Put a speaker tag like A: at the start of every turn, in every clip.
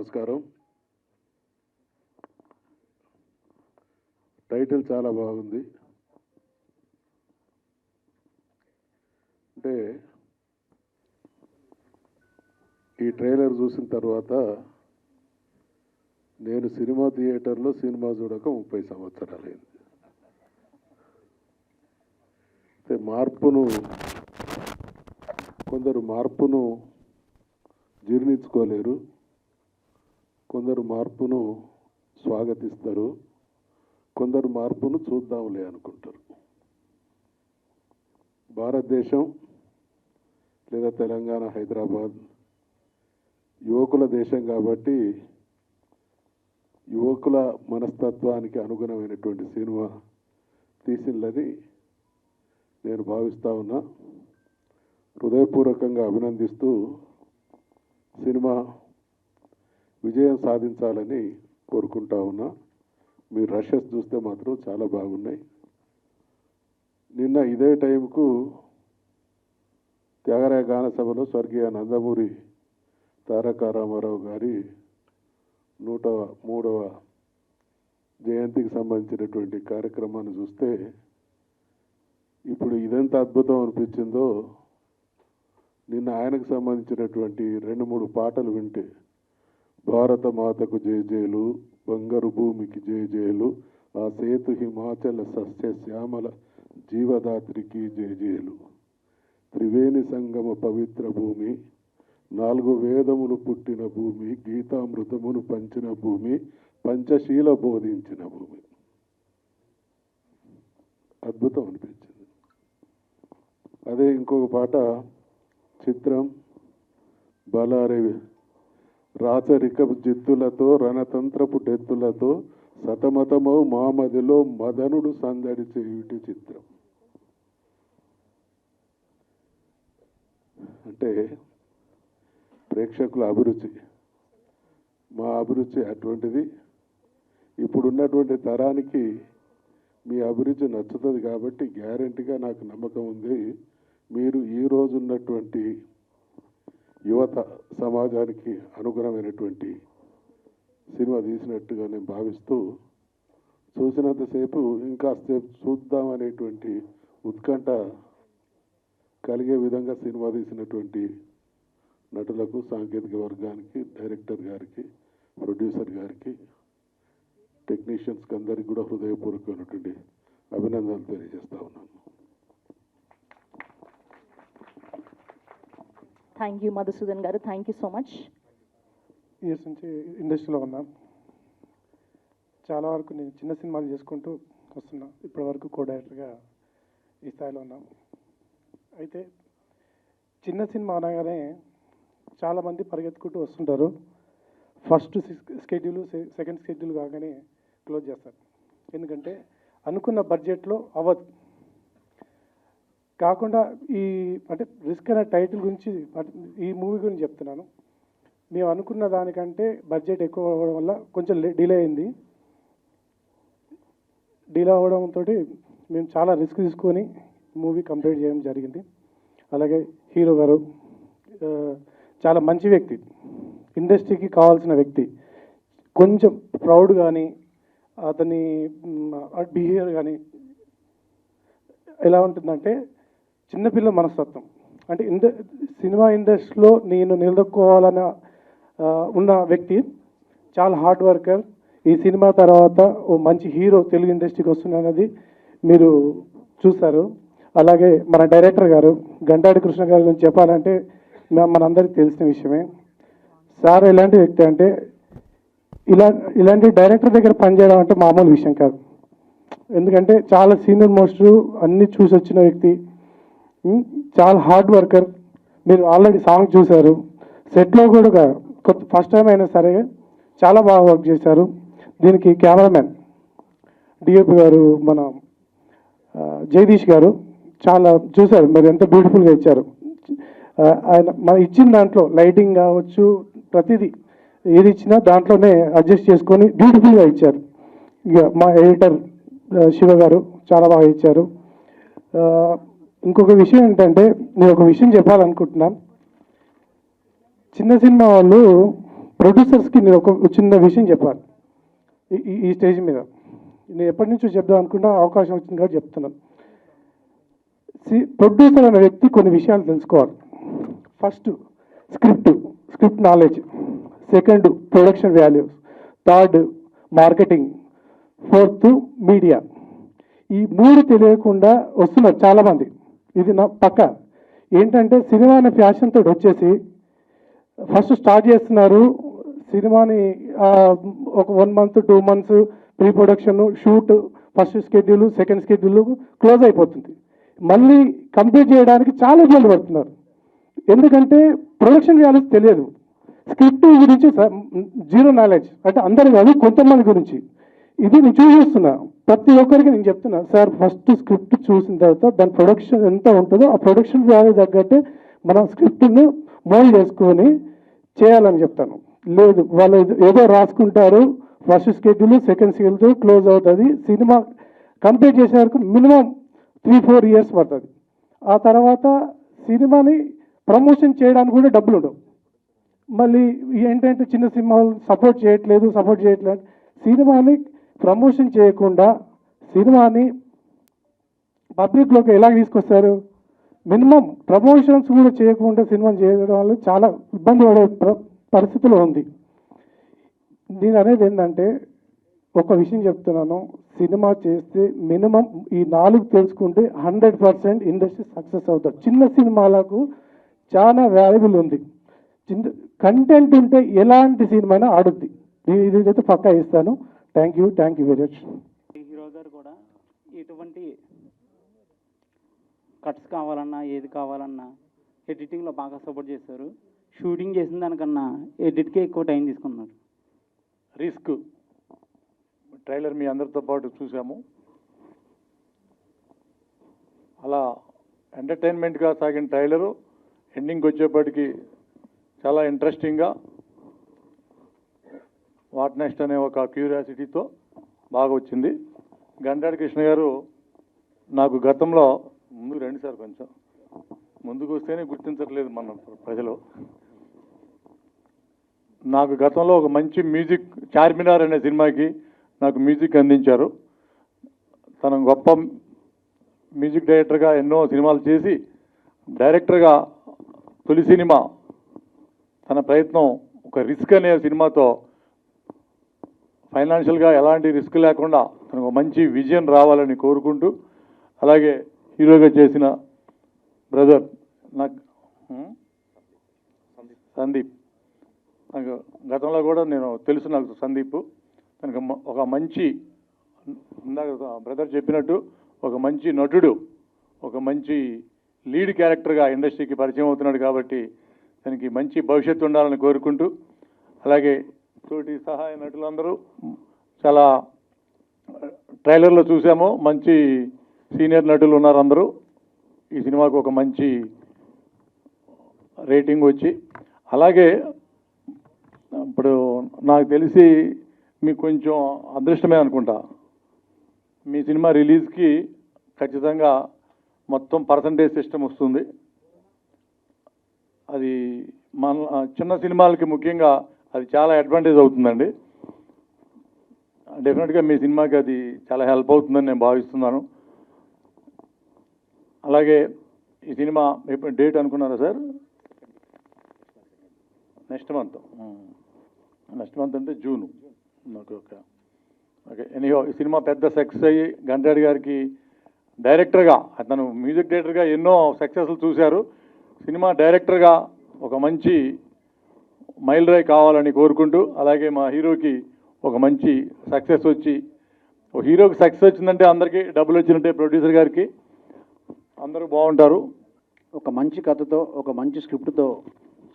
A: నమస్కారం. టైటిల్ చాలా బాగుంది. అంటే ఈ ట్రైలర్ చూసిన తర్వాత నేను సినిమా థియేటర్లో సినిమా చూడక 30 సంవత్సరాలైంది. అంటే కొందరు మార్పును జీర్ణించుకోలేరు, కొందరు మార్పును స్వాగతిస్తారు, కొందరు మార్పును చూద్దాంలే అనుకుంటారు. భారతదేశం లేదా తెలంగాణ, హైదరాబాద్ యువకుల దేశం కాబట్టి యువకుల మనస్తత్వానికి అనుగుణమైనటువంటి సినిమా తీసిందని నేను భావిస్తూ ఉన్నా. హృదయపూర్వకంగా అభినందిస్తూ సినిమా విజయం సాధించాలని కోరుకుంటా ఉన్నా. మీరు రషెస్ చూస్తే మాత్రం చాలా బాగున్నాయి. నిన్న ఇదే టైంకు త్యాగరాయ గాన సభలో స్వర్గీయ నందమూరి తారక రామారావు గారి 103వ జయంతికి సంబంధించినటువంటి కార్యక్రమాన్ని చూస్తే ఇప్పుడు ఇదెంత అద్భుతం అనిపించిందో నిన్న ఆయనకు సంబంధించినటువంటి 2-3 పాటలు వింటే భారత మాతకు జయజయలు, బంగారు భూమికి జయజయలు, ఆ సేతు హిమాచల సస్య శ్యామల జీవదాత్రికి జయజయలు, త్రివేణి సంగమ పవిత్ర భూమి, 4 వేదములు పుట్టిన భూమి, గీతామృతమును పంచిన భూమి, పంచశీల బోధించిన భూమి. అద్భుతం అనిపించింది. అదే ఇంకొక పాట చిత్రం బలారేవి రాచరికపు జిత్తులతో రణతంత్రపు డెత్తులతో సతమతమౌ మామదిలో మదనుడు సందడి చేయుటి చిత్రం. అంటే ప్రేక్షకుల అభిరుచి, మా అభిరుచి అటువంటిది. ఇప్పుడున్నటువంటి తరానికి మీ అభిరుచి నచ్చుతుంది కాబట్టి గ్యారెంటీగా నాకు నమ్మకం ఉంది మీరు ఈరోజు ఉన్నటువంటి యువత సమాజానికి అనుగుణమైనటువంటి సినిమా తీసినట్టుగా నేను భావిస్తూ, చూసినంతసేపు ఇంకాసేపు చూద్దామనేటువంటి ఉత్కంఠ కలిగే విధంగా సినిమా తీసినటువంటి నటులకు, సాంకేతిక వర్గానికి, డైరెక్టర్ గారికి, ప్రొడ్యూసర్ గారికి, టెక్నీషియన్స్కి అందరికీ కూడా హృదయపూర్వకమైనటువంటి అభినందనలు తెలియజేస్తా ఉన్నాను.
B: థ్యాంక్ యూ మధుసూదన్ గారు, thank you so much.
C: Years నుంచి ఇండస్ట్రీలో ఉన్నాం. చాలా వరకు నేను చిన్న సినిమాలు చేసుకుంటూ వస్తున్నా. ఇప్పటి వరకు కో డైరెక్టర్గా ఈ స్థాయిలో ఉన్నాం. అయితే చిన్న సినిమా అనగానే చాలామంది పరిగెత్తుకుంటూ వస్తుంటారు. ఫస్ట్ స్కెడ్యూల్, సెకండ్ స్కెడ్యూల్ కాగానే క్లోజ్ చేస్తారు. ఎందుకంటే అనుకున్న బడ్జెట్లో అవ్వదు. కాకుండా ఈ అంటే రిస్క్ అనే టైటిల్ గురించి, ఈ మూవీ గురించి చెప్తున్నాను. మేము అనుకున్న దానికంటే బడ్జెట్ ఎక్కువ అవ్వడం వల్ల కొంచెం డిలే అయింది. డిలే అవ్వడంతో మేము చాలా రిస్క్ తీసుకొని మూవీ కంప్లీట్ చేయడం జరిగింది. అలాగే హీరో గారు చాలా మంచి వ్యక్తి, ఇండస్ట్రీకి కావాల్సిన వ్యక్తి. కొంచెం ప్రౌడ్ కానీ అతని బిహేవియర్ కానీ ఎలా ఉంటుందంటే చిన్నపిల్ల మనస్తత్వం. అంటే సినిమా ఇండస్ట్రీలో నేను నిలదొక్కోవాలన్న ఉన్న వ్యక్తి, చాలా హార్డ్ వర్కర్. ఈ సినిమా తర్వాత ఓ మంచి హీరో తెలుగు ఇండస్ట్రీకి వస్తున్నది మీరు చూస్తారు. అలాగే మన డైరెక్టర్ గారు గంటాడి కృష్ణ గారి గురించి చెప్పాలంటే మనందరికీ తెలిసిన విషయమే. సార్ ఎలాంటి వ్యక్తి అంటే ఇలాంటి డైరెక్టర్ దగ్గర పనిచేయడం అంటే మామూలు విషయం కాదు. ఎందుకంటే చాలా సీనియర్ మోస్ట్ అన్నీ చూసి వచ్చిన వ్యక్తి, చాలా హార్డ్ వర్కర్. మీరు ఆల్రెడీ సాంగ్ చూశారు. సెట్లో కూడా ఫస్ట్ టైం అయినా సరే చాలా బాగా వర్క్ చేశారు. దీనికి కెమెరామెన్ డిఓపి గారు మన జగదీష్ గారు చాలా చూశారు, మరి ఎంత బ్యూటిఫుల్గా ఇచ్చారు. ఆయన మన ఇచ్చిన దాంట్లో లైటింగ్ కావచ్చు, ప్రతిదీ ఏది ఇచ్చినా దాంట్లోనే అడ్జస్ట్ చేసుకొని బ్యూటిఫుల్గా ఇచ్చారు. ఇక మా ఎడిటర్ శివ గారు చాలా బాగా ఇచ్చారు. ఇంకొక విషయం ఏంటంటే నేను ఒక విషయం చెప్పాలనుకుంటున్నాను. చిన్న సినిమా వాళ్ళు ప్రొడ్యూసర్స్కి నేను ఒక చిన్న విషయం చెప్పాలి ఈ స్టేజ్ మీద. నేను ఎప్పటి నుంచో చెప్దాం అనుకున్నా, అవకాశం వచ్చింది కాబట్టి చెప్తున్నాను. ప్రొడ్యూసర్ అనే వ్యక్తి కొన్ని విషయాలు తెలుసుకోవాలి. First script knowledge, second production values, third marketing, fourth media. ఈ 3 తెలియకుండా వస్తున్నారు చాలామంది. ఇది నా పక్క ఏంటంటే సినిమా అనే ఫ్యాషన్ తోటి వచ్చేసి ఫస్ట్ స్టార్ట్ చేస్తున్నారు సినిమాని. ఒక 1 month 2 months pre production, shoot, first schedule, second schedule close అయిపోతుంది. మళ్ళీ కంప్లీట్ చేయడానికి చాలా ఇబ్బంది పడుతున్నారు. ఎందుకంటే ప్రొడక్షన్ వాల్యూస్ తెలియదు, స్క్రిప్ట్ గురించి జీరో నాలెడ్జ్. అంటే అందరు కాదు, కొంతమంది గురించి. ఇది నేను చూపిస్తున్నా, ప్రతి ఒక్కరికి నేను చెప్తున్నా, సార్ ఫస్ట్ స్క్రిప్ట్ చూసిన తర్వాత దాని ప్రొడక్షన్ ఎంత ఉంటుందో ఆ ప్రొడక్షన్ వాల్యూ తగ్గట్టే మనం స్క్రిప్ట్ను మోల్డ్ చేసుకొని చేయాలని చెప్తాను. లేదు వాళ్ళు ఏదో రాసుకుంటారు, first schedule second schedule close అవుతుంది. సినిమా కంప్లీట్ చేసే వరకు మినిమం 3-4 years పడుతుంది. ఆ తర్వాత సినిమాని ప్రమోషన్ చేయడానికి కూడా డబ్బులు ఉండవు. మళ్ళీ ఏంటంటే చిన్న సినిమాలు సపోర్ట్ చేయట్లేదు. సినిమాని ప్రమోషన్ చేయకుండా సినిమాని పబ్లిక్లోకి ఎలా తీసుకొస్తారు? మినిమం ప్రమోషన్స్ కూడా చేయకుండా సినిమాని చేయడం వల్ల చాలా ఇబ్బంది పడే పరిస్థితిలో ఉంది. నేను అనేది ఏంటంటే ఒక విషయం చెప్తున్నాను, సినిమా చేస్తే మినిమం ఈ 4 తెలుసుకుంటే 100% ఇండస్ట్రీ సక్సెస్ అవుతారు. చిన్న సినిమాలకు చాలా వాల్యుబుల్ ఉంది. కంటెంట్ ఉంటే ఎలాంటి సినిమా అయినా ఆడుద్ది. ఇదైతే పక్కా ఇస్తాను. Thank you very much.
D: Hero గారు కూడా ఎటువంటి కట్స్ కావాలన్నా ఏది కావాలన్నా ఎడిటింగ్లో బాగా సపోర్ట్ చేశారు. షూటింగ్ చేసిన దానికన్నా ఎడిట్కే ఎక్కువ టైం తీసుకున్నారు.
E: రిస్క్ ట్రైలర్ మీ అందరితో పాటు చూసాము. అలా ఎంటర్టైన్మెంట్గా సాగిన ట్రైలరు ఎండింగ్కి వచ్చేప్పటికి చాలా ఇంట్రెస్టింగ్గా వాట్ నెక్స్ట్ అనే ఒక క్యూరియాసిటీతో బాగా వచ్చింది. గంటాడి కృష్ణ గారు నాకు గతంలో ముందుకు రండి సార్, కొంచెం ముందుకు వస్తేనే గుర్తించట్లేదు మన ప్రజలు. నాకు గతంలో ఒక మంచి మ్యూజిక్, చార్మినార్ అనే సినిమాకి నాకు మ్యూజిక్ అందించారు. తన గొప్ప మ్యూజిక్ డైరెక్టర్గా ఎన్నో సినిమాలు చేసి డైరెక్టర్గా తొలి సినిమా తన ప్రయత్నం ఒక రిస్క్ అనే సినిమాతో ఫైనాన్షియల్గా ఎలాంటి రిస్క్ లేకుండా తనకు మంచి విజన్ రావాలని కోరుకుంటూ, అలాగే హీరోగా చేసిన బ్రదర్ నాకు సందీప్, నాకు గతంలో కూడా నేను తెలుసు, నాకు సందీప్ తనకు ఒక మంచి, ఇందాక బ్రదర్ చెప్పినట్టు ఒక మంచి నటుడు, ఒక మంచి లీడ్ క్యారెక్టర్గా ఇండస్ట్రీకి పరిచయం అవుతున్నాడు. కాబట్టి తనకి మంచి భవిష్యత్తు ఉండాలని కోరుకుంటూ, అలాగే తోటి సహాయ నటులందరూ చాలా ట్రైలర్లో చూసాము, మంచి సీనియర్ నటులు ఉన్నారు అందరూ. ఈ సినిమాకు ఒక మంచి రేటింగ్ వచ్చి, అలాగే ఇప్పుడు నాకు తెలిసి మీకు కొంచెం అదృష్టమే అనుకుంటా, మీ సినిమా రిలీజ్కి ఖచ్చితంగా మొత్తం పర్సంటేజ్ సిస్టమ్ వస్తుంది. అది మన చిన్న సినిమాలకి ముఖ్యంగా అది చాలా అడ్వాంటేజ్ అవుతుందండి. డెఫినెట్గా మీ సినిమాకి అది చాలా హెల్ప్ అవుతుందని నేను భావిస్తున్నాను. అలాగే ఈ సినిమా ఎప్పుడు డేట్ అనుకున్నారా సార్? నెక్స్ట్ మంత్ అంటే జూను. ఓకే ఎనీహో ఈ సినిమా పెద్ద సక్సెస్ అయ్యి గంటాడి గారికి డైరెక్టర్గా, అతను మ్యూజిక్ డైరెక్టర్గా ఎన్నో సక్సెస్లు చూశారు. సినిమా డైరెక్టర్గా ఒక మంచి మైలురాయి కావాలని కోరుకుంటూ, అలాగే మా హీరోకి ఒక మంచి సక్సెస్ వచ్చి, ఒక హీరోకి సక్సెస్ వచ్చిందంటే అందరికీ డబ్బులు వచ్చినట్టే, ప్రొడ్యూసర్ గారికి అందరూ బాగుంటారు.
F: ఒక మంచి కథతో, ఒక మంచి స్క్రిప్ట్తో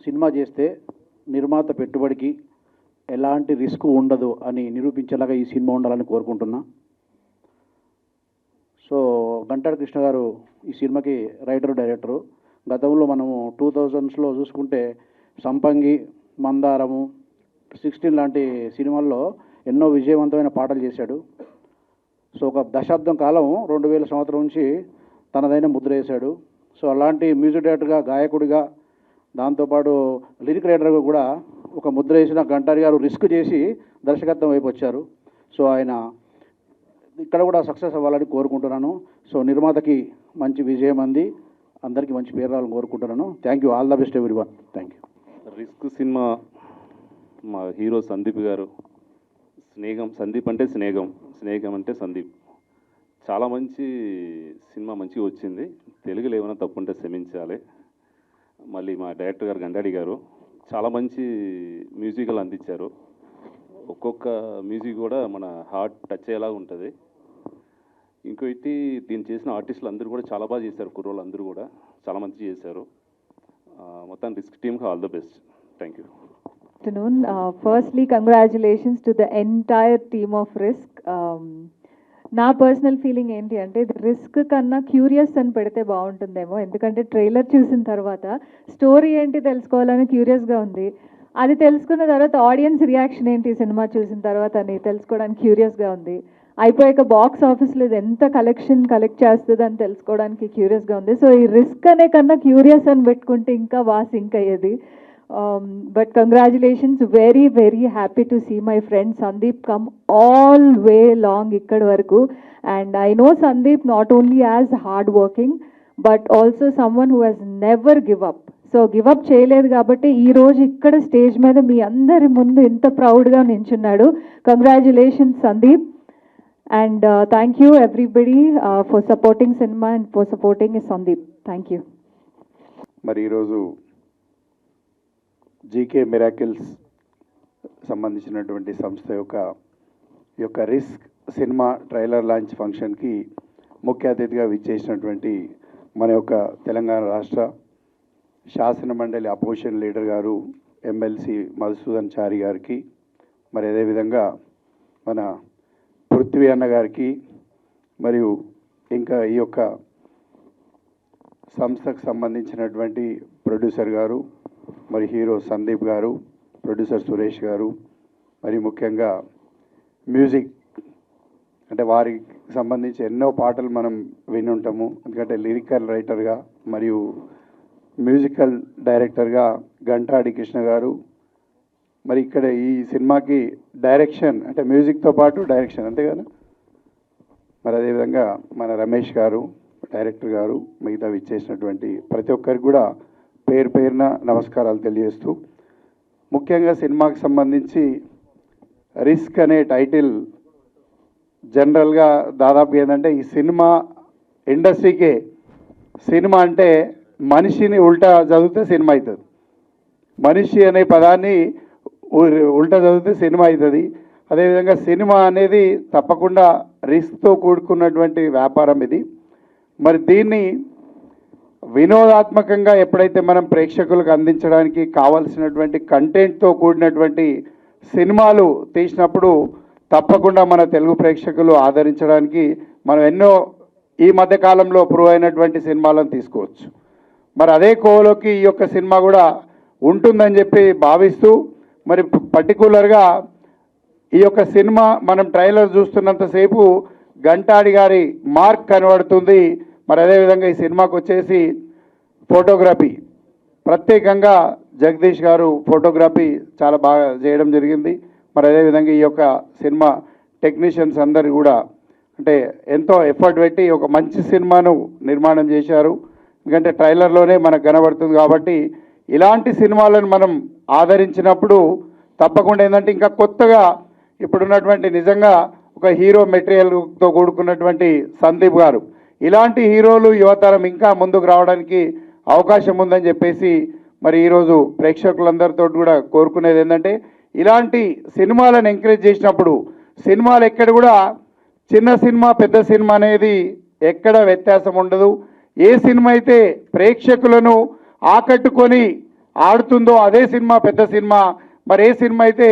F: సినిమా చేస్తే నిర్మాత పెట్టుబడికి ఎలాంటి రిస్క్ ఉండదు అని నిరూపించేలాగా ఈ సినిమా ఉండాలని కోరుకుంటున్నా. సో గంటాడి కృష్ణ గారు ఈ సినిమాకి రైటరు, డైరెక్టరు. గతంలో మనము 2000s చూసుకుంటే సంపంగి, మందారము, 16 లాంటి సినిమాల్లో ఎన్నో విజయవంతమైన పాటలు చేశాడు. సో ఒక దశాబ్దం కాలం 2000 సంవత్సరం నుంచి తనదైన ముద్ర వేశాడు. సో అలాంటి మ్యూజిక్ డైరెక్టర్గా, గాయకుడిగా, దాంతోపాటు లిరిక్ రైటర్గా కూడా ఒక ముద్ర వేసిన గంటారి గారు రిస్క్ చేసి దర్శకత్వం వైపు వచ్చారు. సో ఆయన ఇక్కడ కూడా సక్సెస్ అవ్వాలని కోరుకుంటున్నాను. సో నిర్మాతకి మంచి విజయం అంది, అందరికీ మంచి పేరు రావాలని కోరుకుంటున్నాను. Thank you, all the best everyone. Thank you.
G: Risk cinema మా హీరో సందీప్ గారు, స్నేహం సందీప్ అంటే స్నేహం, స్నేహం అంటే సందీప్. చాలా మంచి సినిమా, మంచిగా వచ్చింది. తెలుగులో ఏమైనా తప్పు ఉంటే క్షమించాలి. మళ్ళీ మా డైరెక్టర్ గారు గండాడి గారు చాలా మంచి మ్యూజికల్ అందించారు. ఒక్కొక్క మ్యూజిక్ కూడా మన హార్ట్ టచ్ అయ్యేలాగా ఉంటుంది. ఇంకోటి దీన్ని చేసిన ఆర్టిస్టులు అందరూ కూడా చాలా బాగా చేశారు. కుర్రోళ్ళు అందరూ కూడా చాలా మంచి చేశారు. మొత్తం రిస్క్ టీమ్కి all the best. Thank you.
H: Afternoon. Firstly, congratulations to the entire team of Risk. నా పర్సనల్ ఫీలింగ్ ఏంటి అంటే రిస్క్ కన్నా క్యూరియస్ అని పెడితే బాగుంటుందేమో, ఎందుకంటే ట్రైలర్ చూసిన తర్వాత స్టోరీ ఏంటి తెలుసుకోవాలని క్యూరియస్గా ఉంది. అది తెలుసుకున్న తర్వాత ఆడియన్స్ రియాక్షన్ ఏంటి సినిమా చూసిన తర్వాత అని తెలుసుకోవడానికి క్యూరియస్గా ఉంది. అయిపోయాక బాక్స్ ఆఫీస్లో ఇది ఎంత కలెక్ట్ చేస్తుంది అని తెలుసుకోవడానికి క్యూరియస్గా ఉంది. సో ఈ రిస్క్ అనే కన్నా క్యూరియస్ అని పెట్టుకుంటే ఇంకా బాగా సింక్ అయ్యేది. But congratulations, very very happy to see my friend Sandeep come all way long ikkad varaku, and I know Sandeep not only as hard working but also someone who has never give up. So give up cheyaledu kabatti ee roju ikkada stage meeda mee andari mundu inta proud ga ninchunnadu. Congratulations Sandeep, and thank you everybody for supporting cinema and for supporting Sandeep. Thank you.
I: మరి ఈరోజు GK miracles సంబంధించినటువంటి సంస్థ యొక్క risk cinema trailer launch ఫంక్షన్కి ముఖ్య అతిథిగా విచ్చేసినటువంటి మన యొక్క తెలంగాణ రాష్ట్ర శాసన మండలి అపోజిషన్ లీడర్ గారు ఎమ్మెల్సీ మధుసూదన్ చారి గారికి, మరి అదేవిధంగా మన పృథ్వీ అన్న గారికి, మరియు ఇంకా ఈ యొక్క సంస్థకు సంబంధించినటువంటి ప్రొడ్యూసర్ గారు, మరి హీరో సందీప్ గారు, ప్రొడ్యూసర్ సురేష్ గారు, మరి ముఖ్యంగా మ్యూజిక్ అంటే వారికి సంబంధించి ఎన్నో పాటలు మనం విని ఉంటాము. ఎందుకంటే లిరికల్ రైటర్గా మరియు మ్యూజికల్ డైరెక్టర్గా గంటాడి కృష్ణ గారు, మరి ఇక్కడ ఈ సినిమాకి డైరెక్షన్ అంటే మ్యూజిక్తో పాటు డైరెక్షన్ అంతే కదా, మరి అదేవిధంగా మన రమేష్ గారు డైరెక్టర్ గారు, మిగతా ఇచ్చేసినటువంటి ప్రతి ఒక్కరికి కూడా పేరు పేరున నమస్కారాలు తెలియజేస్తూ, ముఖ్యంగా సినిమాకి సంబంధించి రిస్క్ అనే టైటిల్ జనరల్గా దాదాపు ఏంటంటే ఈ సినిమా ఇండస్ట్రీకే, సినిమా అంటే మనిషిని ఉల్టా చదివితే సినిమా అవుతుంది, మనిషి అనే పదాన్ని ఉల్టా చదివితే సినిమా అవుతుంది. అదేవిధంగా సినిమా అనేది తప్పకుండా రిస్క్తో కూడుకున్నటువంటి వ్యాపారం ఇది. మరి దీన్ని వినోదాత్మకంగా ఎప్పుడైతే మనం ప్రేక్షకులకు అందించడానికి కావాల్సినటువంటి కంటెంట్తో కూడినటువంటి సినిమాలు తీసినప్పుడు తప్పకుండా మన తెలుగు ప్రేక్షకులు ఆదరించడానికి మనం ఎన్నో ఈ మధ్యకాలంలో ప్రూవ్ అయినటువంటి సినిమాలను తీసుకోవచ్చు. మరి అదే కోవలోకి ఈ యొక్క సినిమా కూడా ఉంటుందని చెప్పి భావిస్తూ, మరి పర్టికులర్గా ఈ యొక్క సినిమా మనం ట్రైలర్ చూస్తున్నంతసేపు గంటాడి గారి మార్క్ కనబడుతుంది. మరి అదేవిధంగా ఈ సినిమాకు వచ్చేసి ఫోటోగ్రఫీ ప్రత్యేకంగా జగదీష్ గారు ఫోటోగ్రఫీ చాలా బాగా చేయడం జరిగింది. మరి అదేవిధంగా ఈ యొక్క సినిమా టెక్నీషియన్స్ అందరు కూడా అంటే ఎంతో ఎఫర్ట్ పెట్టి ఒక మంచి సినిమాను నిర్మాణం చేశారు. ఎందుకంటే ట్రైలర్లోనే మనకు కనబడుతుంది కాబట్టి ఇలాంటి సినిమాలను మనం ఆదరించినప్పుడు తప్పకుండా ఏంటంటే ఇంకా కొత్తగా ఇప్పుడున్నటువంటి నిజంగా ఒక హీరో మెటీరియల్తో కూడుకున్నటువంటి సందీప్ గారు, ఇలాంటి హీరోలు యువతరం ఇంకా ముందుకు రావడానికి అవకాశం ఉందని చెప్పేసి మరి ఈరోజు ప్రేక్షకులందరితో కూడా కోరుకునేది ఏంటంటే ఇలాంటి సినిమాలను ఎంకరేజ్ చేసినప్పుడు సినిమాలు ఎక్కడ కూడా చిన్న సినిమా పెద్ద సినిమా అనేది ఎక్కడ వ్యత్యాసం ఉండదు. ఏ సినిమా అయితే ప్రేక్షకులను ఆకట్టుకొని ఆడుతుందో అదే సినిమా పెద్ద సినిమా, మరి ఏ సినిమా అయితే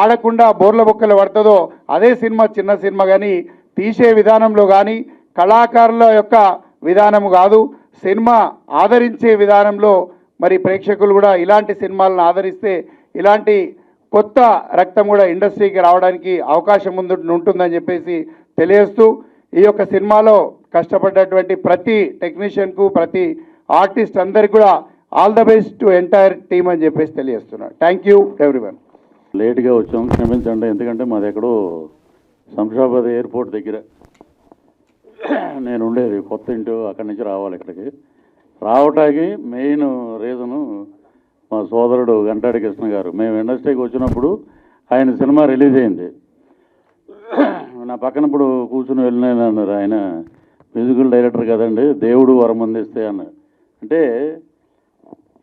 I: ఆడకుండా బోర్ల బొక్కలు పడుతుందో అదే సినిమా చిన్న సినిమా. కానీ తీసే విధానంలో కానీ కళాకారుల యొక్క విధానం కాదు, సినిమా ఆదరించే విధానంలో మరి ప్రేక్షకులు కూడా ఇలాంటి సినిమాలను ఆదరిస్తే ఇలాంటి కొత్త రక్తం కూడా ఇండస్ట్రీకి రావడానికి అవకాశం ఉంటుందని చెప్పేసి తెలియజేస్తూ, ఈ యొక్క సినిమాలో కష్టపడ్డటువంటి ప్రతి టెక్నీషియన్కు ప్రతి ఆర్టిస్ట్ అందరికీ కూడా all the best to entire team అని చెప్పేసి తెలియజేస్తున్నాను. Thank you everyone.
E: లేట్గా వచ్చాం, క్షమించండి. ఎందుకంటే మాది ఎక్కడో శంషాబాద్ ఎయిర్పోర్ట్ దగ్గర నేను ఉండేది, కొత్త ఇంటి అక్కడి నుంచి రావాలి ఇక్కడికి. రావటానికి మెయిన్ రీజను మా సోదరుడు గంటాడి కృష్ణ గారు. మేము ఇండస్ట్రీకి వచ్చినప్పుడు ఆయన సినిమా రిలీజ్ అయింది. నా పక్కన ఇప్పుడు కూర్చుని వెళ్ళినాను అన్నారు. ఆయన మ్యూజికల్ డైరెక్టర్ కదండి, దేవుడు వరం అందిస్తే అన్నారు. అంటే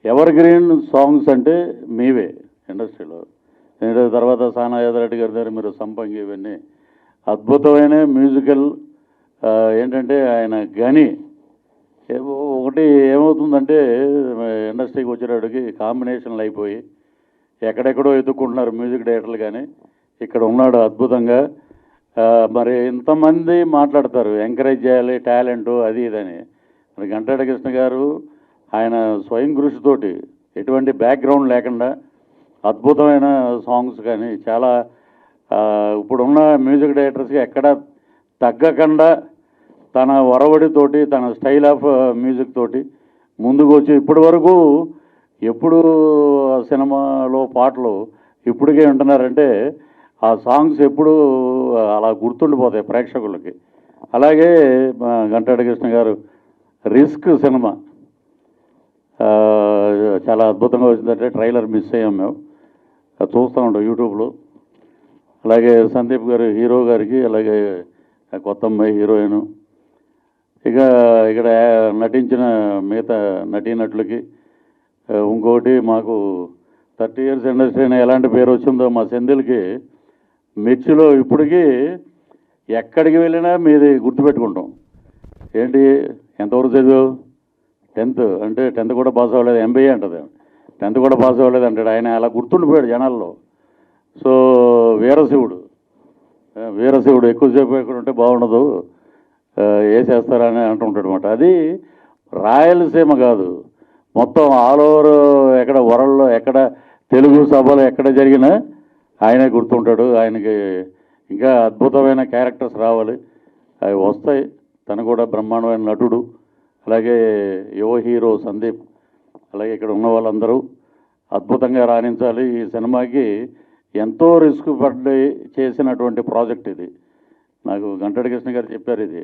E: ఎవర్ గ్రీన్ సాంగ్స్ అంటే మీవే ఇండస్ట్రీలో. తర్వాత సానా యాదరెడ్డి గారి దగ్గర మీరు సంపంగి, ఇవన్నీ అద్భుతమైన మ్యూజికల్. ఏంటంటే ఆయన గని ఒకటి ఏమవుతుందంటే ఇండస్ట్రీకి వచ్చేటప్పటికి కాంబినేషన్లు అయిపోయి ఎక్కడెక్కడో ఎత్తుక్కుంటున్నారు మ్యూజిక్ డైరెక్టర్లు, కానీ ఇక్కడ ఉన్నాడు అద్భుతంగా. మరి ఇంతమంది మాట్లాడతారు ఎంకరేజ్ చేయాలి టాలెంట్ అది ఇదని. మరి గంటాడ కృష్ణ గారు ఆయన స్వయం కృషితోటి ఎటువంటి బ్యాక్గ్రౌండ్ లేకుండా అద్భుతమైన సాంగ్స్ కానీ చాలా ఇప్పుడున్న మ్యూజిక్ డైరెక్టర్స్కి ఎక్కడ తగ్గకుండా తన ఒరవడితోటి తన స్టైల్ ఆఫ్ మ్యూజిక్ తోటి ముందుకు వచ్చి ఇప్పటి వరకు ఎప్పుడు సినిమాలో పాటలు ఇప్పటికే వింటున్నారంటే ఆ సాంగ్స్ ఎప్పుడు అలా గుర్తుండిపోతాయి ప్రేక్షకులకి. అలాగే గంటాడ కృష్ణ గారు రిస్క్ సినిమా చాలా అద్భుతంగా వచ్చిందంటే ట్రైలర్ మిస్ అయ్యాం మేము, చూస్తూ ఉంటాం యూట్యూబ్లో. అలాగే సందీప్ గారు హీరో గారికి, అలాగే కొత్త అమ్మాయి హీరోయిన్, ఇక ఇక్కడ నటించిన మిగతా నటీనటులకి. ఇంకొకటి మాకు 30 years ఇండస్ట్రీ అయినా ఎలాంటి పేరు వచ్చిందో మా సెంధిల్కి మిర్చిలో ఇప్పటికీ ఎక్కడికి వెళ్ళినా మీది గుర్తుపెట్టుకుంటాం. ఏంటి ఎంతవరకు చదివావు? 10th అంటే 10th కూడా పాస్ అవ్వలేదు, MBA అంటది. 10th కూడా పాస్ అవ్వలేదు అంటాడు. ఆయన అలా గుర్తుండిపోయాడు జనాల్లో. సో వీరశివుడు ఎక్కువసేపు ఎక్కడ ఉంటే బాగుండదు, వేసేస్తారని అంటుంటాడు అనమాట. అది రాయలసీమ కాదు, మొత్తం ఆల్ ఓవర్ ఎక్కడ వరల్డ్లో ఎక్కడ తెలుగు సభలు ఎక్కడ జరిగినా ఆయనే గుర్తుంటాడు. ఆయనకి ఇంకా అద్భుతమైన క్యారెక్టర్స్ రావాలి, అవి వస్తాయి. తను కూడా బ్రహ్మాండమైన నటుడు. అలాగే యువ హీరో సందీప్, అలాగే ఇక్కడ ఉన్న వాళ్ళందరూ అద్భుతంగా రాణించాలి. ఈ సినిమాకి ఎంతో రిస్క్ పడి చేసినటువంటి ప్రాజెక్ట్ ఇది. నాకు గంటాడి కృష్ణ గారు చెప్పారు, ఇది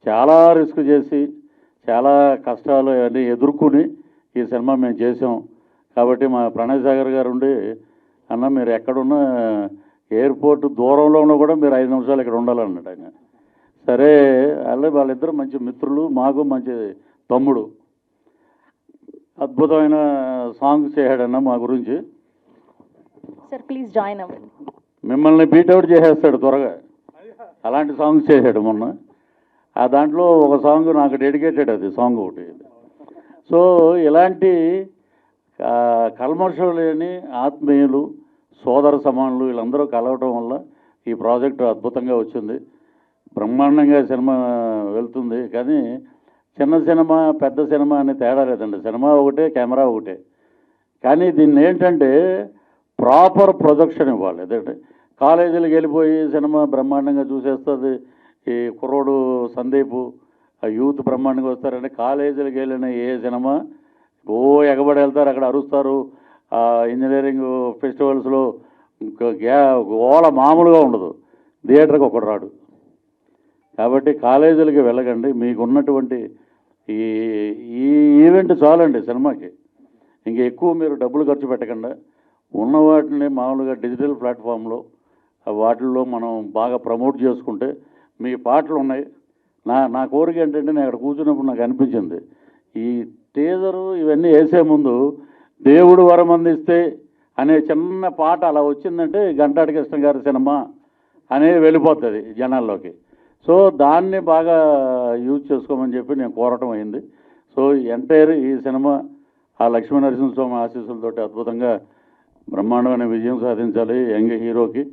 E: చాలా రిస్క్ చేసి చాలా కష్టాలు అన్నీ ఎదుర్కొని ఈ సినిమా మేము చేసాం. కాబట్టి మా ప్రణయ్ సాగర్ గారు ఉండి, అన్న మీరు ఎక్కడున్నా ఎయిర్పోర్ట్ దూరంలో ఉన్నా కూడా మీరు 5 నిమిషాలు ఇక్కడ ఉండాలన్నాడు ఆయన. సరే అలాగే వాళ్ళిద్దరూ మంచి మిత్రులు, మాకు మంచి తమ్ముడు. అద్భుతమైన సాంగ్స్ చేయడన్న మా గురించి.
B: సార్ ప్లీజ్ జాయిన్ అవ్వండి.
E: మిమ్మల్ని బీట్అవుట్ చేసేస్తాడు త్వరగా, అలాంటి సాంగ్స్ చేశాడు మొన్న. ఆ దాంట్లో ఒక సాంగ్ నాకు డెడికేటెడ్, అది సాంగ్ ఒకటి. సో ఇలాంటి కల్మషం లేని ఆత్మీయులు, సోదర సమానులు వీళ్ళందరూ కలవటం వల్ల ఈ ప్రాజెక్టు అద్భుతంగా వచ్చింది. బ్రహ్మాండంగా సినిమా వెళ్తుంది. కానీ చిన్న సినిమా పెద్ద సినిమా అని తేడా లేదండి, సినిమా ఒకటే, కెమెరా ఒకటే. కానీ దీన్ని ఏంటంటే ప్రాపర్ ప్రొజెక్షన్ ఇవ్వాలి. అదేంటే కాలేజీలకు వెళ్ళిపోయి సినిమా బ్రహ్మాండంగా చూసేస్తుంది ఈ కుర్రోడు సందీపు, ఆ యూత్ బ్రహ్మాండంగా వస్తారంటే కాలేజీలకు వెళ్ళిన ఏ సినిమా ఎగబడి వెళ్తారు, అక్కడ అరుస్తారు. ఇంజనీరింగ్ ఫెస్టివల్స్లో ఓల మామూలుగా ఉండదు, థియేటర్కి ఒకడు రాడు. కాబట్టి కాలేజీలకి వెళ్ళకండి, మీకున్నటువంటి ఈ ఈవెంట్ చాలండి సినిమాకి. ఇంక ఎక్కువ మీరు డబ్బులు ఖర్చు పెట్టకుండా ఉన్న వాటిని మామూలుగా డిజిటల్ ప్లాట్ఫామ్లో వాటిల్లో మనం బాగా ప్రమోట్ చేసుకుంటే మీ పాటలు ఉన్నాయి. నా కోరిక ఏంటంటే నేను అక్కడ కూర్చున్నప్పుడు నాకు అనిపించింది, ఈ టీజరు ఇవన్నీ వేసే ముందు దేవుడు వరం అందిస్తే అనే చిన్న పాట అలా వచ్చిందంటే గంటాడి కృష్ణ గారి సినిమా అనేది వెళ్ళిపోతుంది జనాల్లోకి. సో దాన్ని బాగా యూజ్ చేసుకోమని చెప్పి నేను కోరటం అయింది. సో ఎంటైర్ ఈ సినిమా ఆ లక్ష్మీ నరసింహస్వామి ఆశీస్సులతోటి అద్భుతంగా బ్రహ్మాండమైన విజయం సాధించాలి యంగ్ హీరోకి.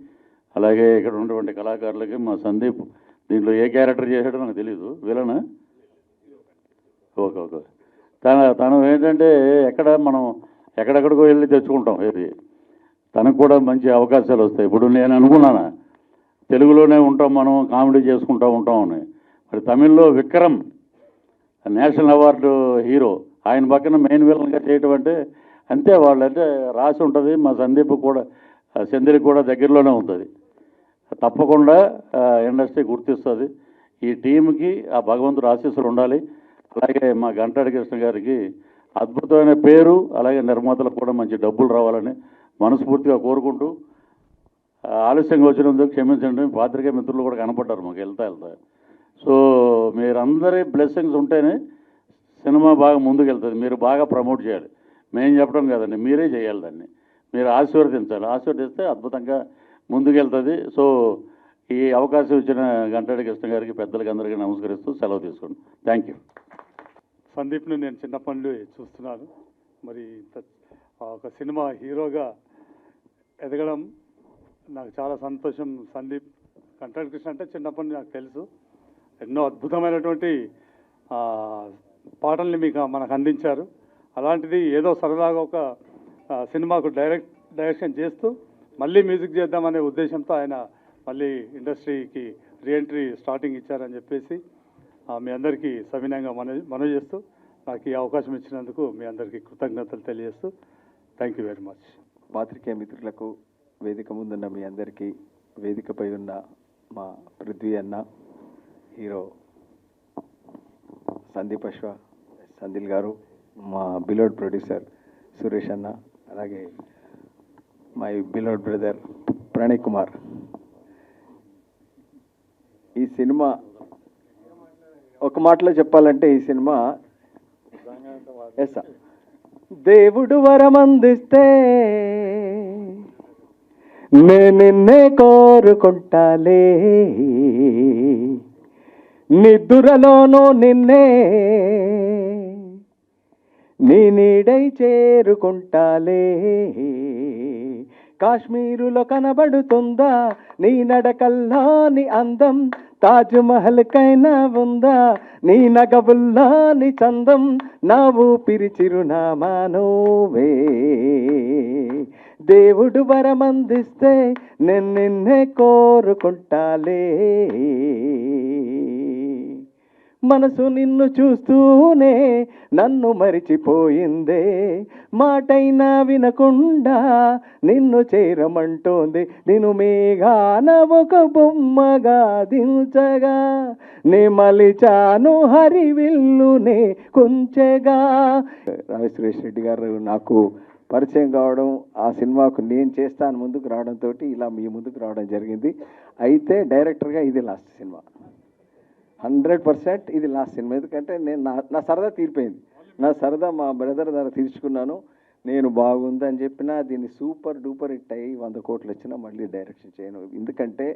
E: అలాగే ఇక్కడ ఉన్నటువంటి కళాకారులకి. మా సందీప్ దీంట్లో ఏ క్యారెక్టర్ చేశాడో నాకు తెలీదు, విలనా? ఓకే. తను ఏంటంటే మనం ఎక్కడెక్కడికో వెళ్ళి తెచ్చుకుంటాం, ఏది తనకు కూడా మంచి అవకాశాలు వస్తాయి. ఇప్పుడు నేను అనుకున్నాను తెలుగులోనే ఉంటాం మనం, కామెడీ చేసుకుంటూ ఉంటాం అని. మరి తమిళ్లో విక్రమ్ నేషనల్ అవార్డు హీరో,
J: ఆయన పక్కన మెయిన్ విలన్గా చేయటం అంటే అంతే, వాళ్ళు అంటే రాసి ఉంటుంది. మా సందీప్ కూడా సెంధిల్ కూడా దగ్గరలోనే ఉంటుంది. తప్పకుండా ఇండస్ట్రీ గుర్తిస్తుంది. ఈ టీంకి ఆ భగవంతుడు ఆశీస్సులు ఉండాలి. అలాగే మా గంటాడి కృష్ణ గారికి అద్భుతమైన పేరు, అలాగే నిర్మాతలకు కూడా మంచి డబ్బులు రావాలని మనస్ఫూర్తిగా కోరుకుంటూ, ఆలస్యంగా వచ్చినందుకు క్షమించండి. పాత్రికేయ మిత్రులు కూడా కనపడ్డారు మాకు వెళ్తా. సో మీరందరి బ్లెస్సింగ్స్ ఉంటేనే సినిమా బాగా ముందుకు వెళ్తుంది. మీరు బాగా ప్రమోట్ చేయాలి. మేము చెప్పడం కాదండి, మీరే చేయాలి. దాన్ని మీరు ఆశీర్వదించాలి. ఆశీర్వదిస్తే అద్భుతంగా ముందుకెళ్తుంది. సో ఈ అవకాశం ఇచ్చిన గంటాడి కృష్ణ గారికి, పెద్దలకి అందరికీ నమస్కరిస్తూ సెలవు తీసుకోండి. Thank you.
E: సందీప్ని నేను చిన్నప్పటి నుండి చూస్తున్నాను. మరి ఒక సినిమా హీరోగా ఎదగడం నాకు చాలా సంతోషం. సందీప్ గంటాడి కృష్ణ అంటే చిన్నప్పటి నుండి నాకు తెలుసు. ఎన్నో అద్భుతమైనటువంటి పాటల్ని మనకు అందించారు. అలాంటిది ఏదో సరదాగా ఒక సినిమాకు డైరెక్షన్ చేస్తూ మళ్ళీ మ్యూజిక్ చేద్దామనే ఉద్దేశంతో ఆయన మళ్ళీ ఇండస్ట్రీకి రీఎంట్రీ స్టార్టింగ్ ఇచ్చారని చెప్పేసి మీ అందరికీ సవినయంగా మనవి చేస్తూ, నాకు ఈ అవకాశం ఇచ్చినందుకు మీ అందరికీ కృతజ్ఞతలు తెలియజేస్తూ థ్యాంక్ యూ వెరీ మచ్.
K: పాత్రికేయ మిత్రులకు, వేదిక ముందున్న మీ అందరికీ, వేదికపై ఉన్న మా పృథ్వీ అన్న, హీరో సందీప్ అశ్వ, సందిల్ గారు, మా బిలోడ్ ప్రొడ్యూసర్ సురేష్ అన్న, అలాగే మై బిలోడ్ బ్రదర్ ప్రణయ్ కుమార్. ఈ సినిమా ఒక మాటలో చెప్పాలంటే ఈ సినిమా ఎస్ దేవుడు వరమందిస్తే నిన్నే కోరుకుంటాలే, నిద్దురలోనూ నిన్నే నీ నీడై చేరుకుంటాలే. కాశ్మీరులో కనబడుతుందా నీ నడకల్లోని అందం, తాజ్మహల్ కైనా ఉందా నీ నగవుల్లోని చందం, నా ఊపిరి చిరునామా నువ్వే. దేవుడు వరమందిస్తే నిన్నే కోరుకుంటాలే. మనసు నిన్ను చూస్తూనే నన్ను మరిచిపోయిందే, మాటైనా వినకుండా నిన్ను చేరమంటోంది. నేను మేఘాన ఒక బొమ్మగా దించగా, నే మలిచాను హరివిల్లునే కుంచెగా. రావి సురేష్ రెడ్డి గారు నాకు పరిచయం కావడం, ఆ సినిమాకు నేను చేస్తాను ముందుకు రావడంతో ఇలా మీ ముందుకు రావడం జరిగింది. అయితే డైరెక్టర్గా ఇది లాస్ట్ సినిమా, 100% ఇది లాస్ట్ సినిమా. ఎందుకంటే నేను నా సరదా తీరిపోయింది. నా సరదా మా బ్రదర్ ద్వారా తీర్చుకున్నాను. నేను బాగుందని చెప్పినా దీన్ని సూపర్ డూపర్ హిట్ అయ్యి 100 కోట్లు వచ్చినా మళ్ళీ డైరెక్షన్ చేయను. ఎందుకంటే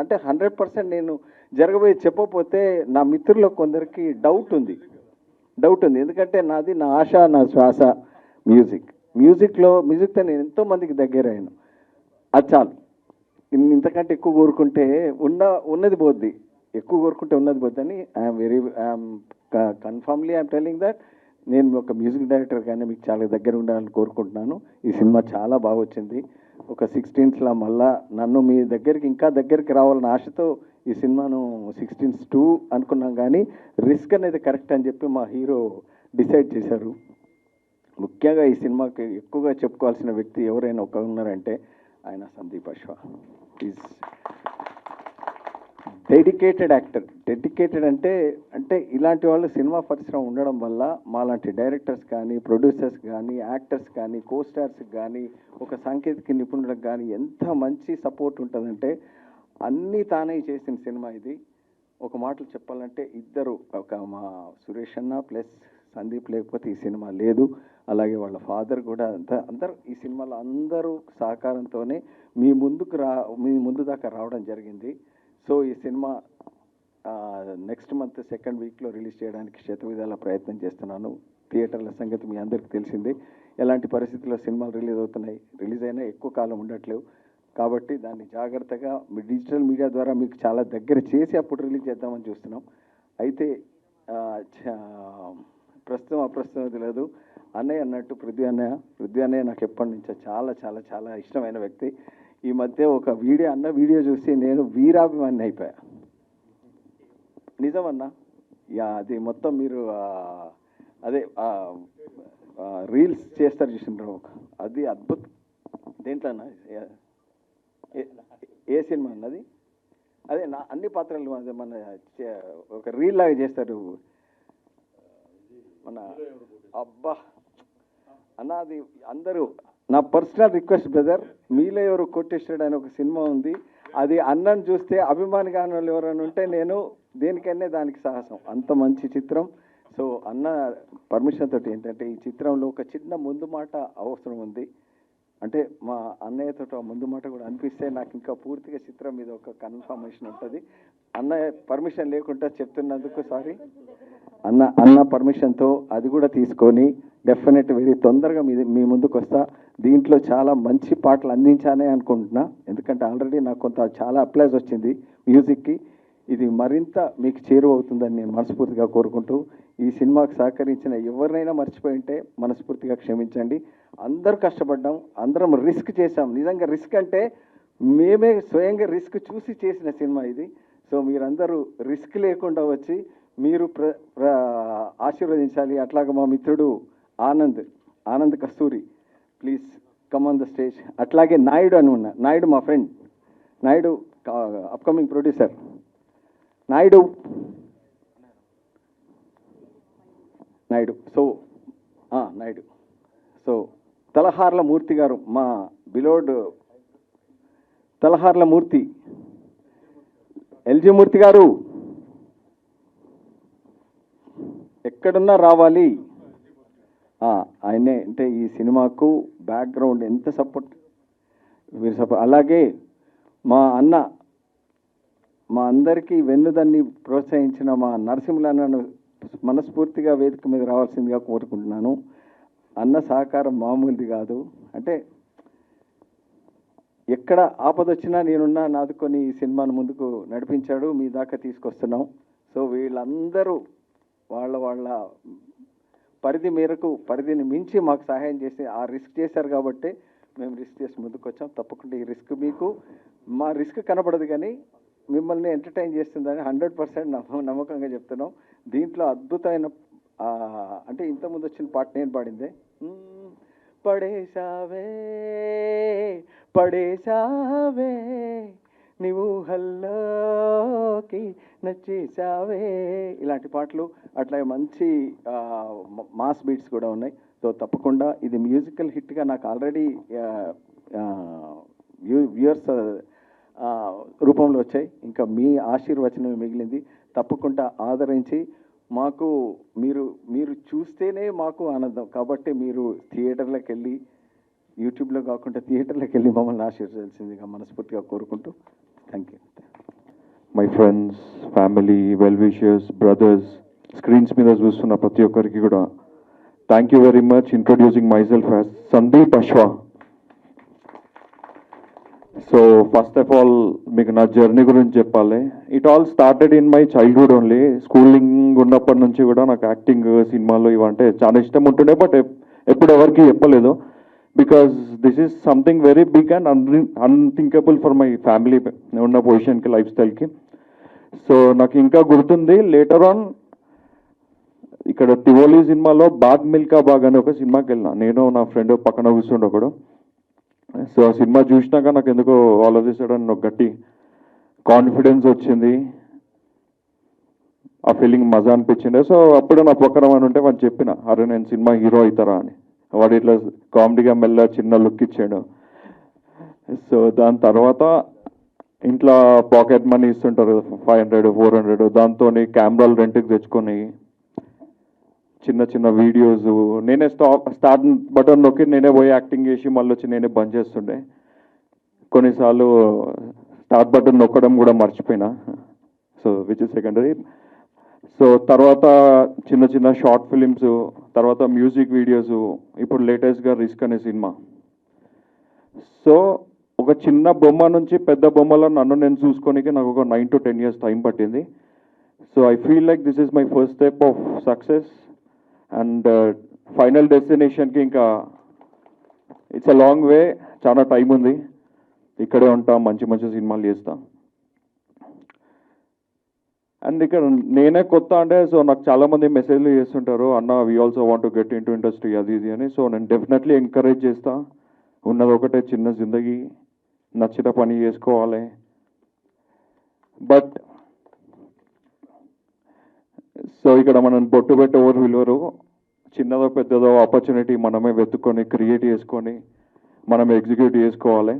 K: అంటే 100% నేను జరగబోయే చెప్పకపోతే నా మిత్రులకు కొందరికి డౌట్ ఉంది. ఎందుకంటే నాది నా ఆశ, నా శ్వాస మ్యూజిక్తో నేను ఎంతోమందికి దగ్గర అయ్యాను. అది చాలు. ఇంతకంటే ఎక్కువ కోరుకుంటే ఉన్నది పోద్ది, ఎక్కువ కోరుకుంటే ఉన్నది పోద్దని I'm confirmly I'm telling that నేను ఒక మ్యూజిక్ డైరెక్టర్ కానీ మీకు చాలా దగ్గర ఉండాలని కోరుకుంటున్నాను. ఈ సినిమా చాలా బాగా వచ్చింది. ఒక 16th మళ్ళా నన్ను మీ దగ్గరికి ఇంకా దగ్గరికి రావాలని ఆశతో ఈ సినిమాను 16th 2 అనుకున్నాం. కానీ రిస్క్ అనేది కరెక్ట్ అని చెప్పి మా హీరో డిసైడ్ చేశారు. ముఖ్యంగా ఈ సినిమాకి ఎక్కువగా చెప్పుకోవాల్సిన వ్యక్తి ఎవరైనా ఒక ఉన్నారంటే ఆయన సందీప్ అశ్వ. Is dedicated actor. డెడికేటెడ్ అంటే ఇలాంటి వాళ్ళు సినిమా పరిశ్రమ ఉండడం వల్ల మాలాంటి డైరెక్టర్స్ కానీ, ప్రొడ్యూసర్స్ కానీ, యాక్టర్స్ కానీ, కో స్టార్స్కి కానీ, ఒక సాంకేతిక నిపుణులకు కానీ ఎంత మంచి సపోర్ట్ ఉంటుందంటే అన్నీ తానే చేసిన సినిమా ఇది. ఒక మాటలు చెప్పాలంటే ఇద్దరు, ఒక మా సురేష్ అన్న ప్లస్ సందీప్ లేకపోతే ఈ సినిమా లేదు. అలాగే వాళ్ళ ఫాదర్ కూడా అందరూ ఈ సినిమాలో అందరూ సహకారంతోనే మీ ముందు దాకా రావడం జరిగింది. సో ఈ సినిమా నెక్స్ట్ మంత్ 2nd వీక్లో రిలీజ్ చేయడానికి శతవిధాల ప్రయత్నం చేస్తున్నాను. థియేటర్ల సంగతి మీ అందరికీ తెలిసిందే. ఎలాంటి పరిస్థితుల్లో సినిమాలు రిలీజ్ అయినా ఎక్కువ కాలం ఉండట్లేవు. కాబట్టి దాన్ని జాగ్రత్తగా మీ డిజిటల్ మీడియా ద్వారా మీకు చాలా దగ్గర చేసి అప్పుడు రిలీజ్ చేద్దామని చూస్తున్నాం. అయితే ప్రస్తుతం అప్రస్తుతం తెలియదు. అన్నయ్య అన్నట్టు పృథ్వీ అన్నయ్య నాకు ఎప్పటి నుంచో చాలా చాలా చాలా ఇష్టమైన వ్యక్తి. ఈ మధ్య ఒక వీడియో చూసి నేను వీరాభిమాని అయిపోయా. నిజమన్నా, అది మొత్తం మీరు అదే రీల్స్ చేస్తారు చూసిండ్రు, అది అద్భుతం. దేంట్లో అన్న ఏ సినిమా అన్నది? అదే నా అన్ని పాత్రలు అదే మన ఒక రీల్ లాగా చేస్తారు మన. అబ్బా అన్న అది అందరూ, నా పర్సనల్ రిక్వెస్ట్ బ్రదర్, మీలో ఎవరు కొట్టేసాడు అని ఒక సినిమా ఉంది, అది అన్నను చూస్తే అభిమాని కాని వాళ్ళు ఎవరైనా ఉంటే నేను దేనికైనా దానికి సాహసం, అంత మంచి చిత్రం. సో అన్న పర్మిషన్ తోటి ఏంటంటే ఈ చిత్రంలో ఒక చిన్న ముందు మాట అవసరం ఉంది, అంటే మా అన్నయ్యతో ఆ ముందు మాట కూడా అనిపిస్తే నాకు ఇంకా పూర్తిగా చిత్రం మీద ఒక కన్ఫర్మేషన్ ఉంటుంది. అన్నయ్య పర్మిషన్ లేకుండా చెప్తున్నందుకు సారీ. అన్న పర్మిషన్తో అది కూడా తీసుకొని డెఫినెట్ వెరీ తొందరగా మీ ముందుకు వస్తా. దీంట్లో చాలా మంచి పాటలు అందించానే అనుకుంటున్నా, ఎందుకంటే ఆల్రెడీ నాకు కొంత చాలా అప్లైజ్ వచ్చింది మ్యూజిక్కి. ఇది మరింత మీకు చేరువవుతుందని నేను మనస్ఫూర్తిగా కోరుకుంటూ, ఈ సినిమాకి సహకరించిన ఎవరినైనా మర్చిపోయి ఉంటే మనస్ఫూర్తిగా క్షమించండి. అందరూ కష్టపడ్డాం, అందరం రిస్క్ చేసాం. నిజంగా రిస్క్ అంటే మేమే స్వయంగా రిస్క్ చూసి చేసిన సినిమా ఇది. సో మీరందరూ రిస్క్ లేకుండా వచ్చి మీరు ఆశీర్వదించాలి. అట్లాగే మా మిత్రుడు Anand Kasturi, please come on the stage. అట్లాగే నాయుడు అని ఉన్నా, నాయుడు మా friend, Naidu upcoming producer. Naidu so Talaharla Murthy garu, మా బిలోడ్ తలహార్ల మూర్తి, ఎల్జీ మూర్తి గారు ఎక్కడున్నా రావాలి. ఆయనే అంటే ఈ సినిమాకు బ్యాక్గ్రౌండ్ ఎంత సపోర్ట్ మీరు అలాగే మా అన్న, మా అందరికీ వెన్నుదన్ని ప్రోత్సహించిన మా నరసింహులన్నను మనస్ఫూర్తిగా వేదిక మీద రావాల్సిందిగా కోరుకుంటున్నాను. అన్న సహకారం మామూలుది కాదు, అంటే ఎక్కడ ఆపదొచ్చినా నేనున్నా నాదుకొని ఈ సినిమాను ముందుకు నడిపించాడు, మీ దాకా తీసుకొస్తున్నాం. సో వీళ్ళందరూ వాళ్ళ పరిధి మేరకు, పరిధిని మించి మాకు సహాయం చేసి ఆ రిస్క్ చేశారు కాబట్టి మేము రిస్క్ చేసి ముందుకు వచ్చాం. తప్పకుండా ఈ రిస్క్ మీకు, మా రిస్క్ కనపడదు కానీ మిమ్మల్ని ఎంటర్టైన్ చేస్తుందని 100% నమ్మకంగా చెప్తున్నాం. దీంట్లో అద్భుతమైన అంటే ఇంతకుముందు వచ్చిన పాట నేను పాడిందే, పడేసావే నీవు హల్లోకి నచ్చేసావే, ఇలాంటి పాటలు అట్లా మంచి మాస్ బీట్స్ కూడా ఉన్నాయి. సో తప్పకుండా ఇది మ్యూజికల్ హిట్గా నాకు ఆల్రెడీ వ్యూయర్స్ రూపంలో వచ్చాయి. ఇంకా మీ ఆశీర్వచనమే మిగిలింది. తప్పకుండా ఆదరించి మాకు మీరు చూస్తేనే మాకు ఆనందం. కాబట్టి మీరు థియేటర్లకు వెళ్ళి, యూట్యూబ్లో కాకుండా థియేటర్లకు వెళ్ళి మమ్మల్ని ఆశీర్వదించాల్సిందిగా మనస్ఫూర్తిగా కోరుకుంటూ thank you.
L: My friends, family, well wishers, brothers, screens మీద చూస్తున్న ప్రతి ఒక్కరికి కూడా thank you very much. Introducing my self as Sandeep Ashwa. So first of all మీకు నా జర్నీ గురించి చెప్పాలి. It all started in my childhood only. Schooling ఉన్నప్పటి నుంచి కూడా నాకు యాక్టింగ్, సినిమాలు ఇవంటే చాలా ఇష్టం ఉంటుండే, బట్ ఎప్పుడు ఎవరికి చెప్పలేదు. Because this is something very big and unthinkable for my family ఉన్న పొజిషన్కి, లైఫ్ స్టైల్కి. సో నాకు ఇంకా గుర్తుంది, లేటర్ ఆన్ ఇక్కడ తివోలి సినిమాలో బాగ్ మిల్కా బాగ్ అని ఒక సినిమాకి వెళ్ళినా, నేను నా ఫ్రెండ్ పక్కన కూర్చుండే ఒకడు. సో ఆ సినిమా చూసినాక నాకు ఎందుకో ఆలోచిస్తాడని నాకు గట్టి కాన్ఫిడెన్స్ వచ్చింది, ఆ ఫీలింగ్ మజా అనిపించింది. సో అప్పుడు నా పక్కన అని ఉంటే వాడు చెప్పిన, అరే నేను సినిమా హీరో అవుతారా అని. వాడు ఇట్లా కామెడీగా మెల్ల చిన్న లుక్ ఇచ్చాడు. సో దాని తర్వాత ఇంట్లో పాకెట్ మనీ ఇస్తుంటారు 500, 400, దాంతో కెమెరాలు రెంట్కి తెచ్చుకొని చిన్న చిన్న వీడియోస్ నేనే స్టార్ట్ బటన్ నొక్కి నేనే పోయి యాక్టింగ్ చేసి మళ్ళీ వచ్చి నేనే బంద్ చేస్తుండే. కొన్నిసార్లు స్టార్ట్ బటన్ నొక్కడం కూడా మర్చిపోయినా, so which is secondary. So తర్వాత చిన్న చిన్న షార్ట్ ఫిలిమ్స్, తర్వాత మ్యూజిక్ వీడియోస్, ఇప్పుడు లేటెస్ట్గా రిస్క్ అనే సినిమా. సో ఒక చిన్న బొమ్మ నుంచి పెద్ద బొమ్మలో నన్ను నేను చూసుకోనికి నాకు ఒక 9 to 10 years టైం పట్టింది. So I feel like this is my first step of success and final డెస్టినేషన్కి ఇంకా ఇట్స్ అ లాంగ్ వే, చాలా టైం ఉంది. ఇక్కడే ఉంటాం, మంచి మంచి సినిమాలు చేస్తాం. అండ్ ఇక్కడ నేనే కొత్త అంటే సో నాకు చాలామంది మెసేజ్లు చేస్తుంటారు, అన్న we also want to get in to industry అది ఇది అని. సో నేను డెఫినెట్లీ ఎంకరేజ్ చేస్తా. ఉన్నది ఒకటే చిన్న జిందగీ, నచ్చిన పని చేసుకోవాలి. బట్ సో ఇక్కడ మనం బొట్టు పెట్టి ఎవరు విలువరు. చిన్నదో పెద్దదో ఆపర్చునిటీ మనమే వెతుక్కొని క్రియేట్ చేసుకొని మనం ఎగ్జిక్యూట్ చేసుకోవాలి.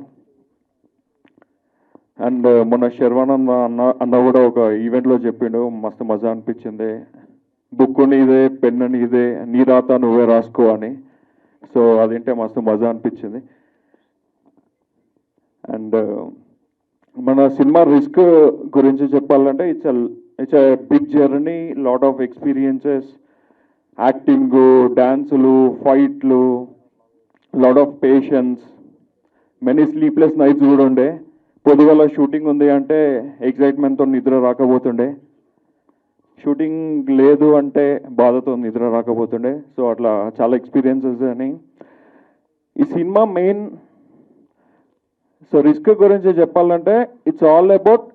L: అండ్ మొన్న శర్వానంద్ అన్న కూడా ఒక ఈవెంట్లో చెప్పిండు, మస్తు మజా అనిపించింది. బుక్ నీదే, పెన్ను నీదే, నీ రాత నువ్వే రాసుకో అని. సో అదేంటే మస్తు మజా అనిపించింది. అండ్ మన సినిమా రిస్క్ గురించి చెప్పాలంటే it's a big journey, lot of experiences, acting, డాన్సులు, ఫైట్లు, lot of patience, many sleepless nights కూడా ఉండే. పొద్దుగల షూటింగ్ ఉంది అంటే ఎక్సైట్మెంట్తో నిద్ర రాకపోతుండే, షూటింగ్ లేదు అంటే బాధతో నిద్ర రాకపోతుండే. సో అట్లా చాలా ఎక్స్పీరియన్సెస్ అని. ఈ సినిమా మెయిన్ సో రిస్క్ గురించి చెప్పాలంటే ఇట్స్ ఆల్ అబౌట్,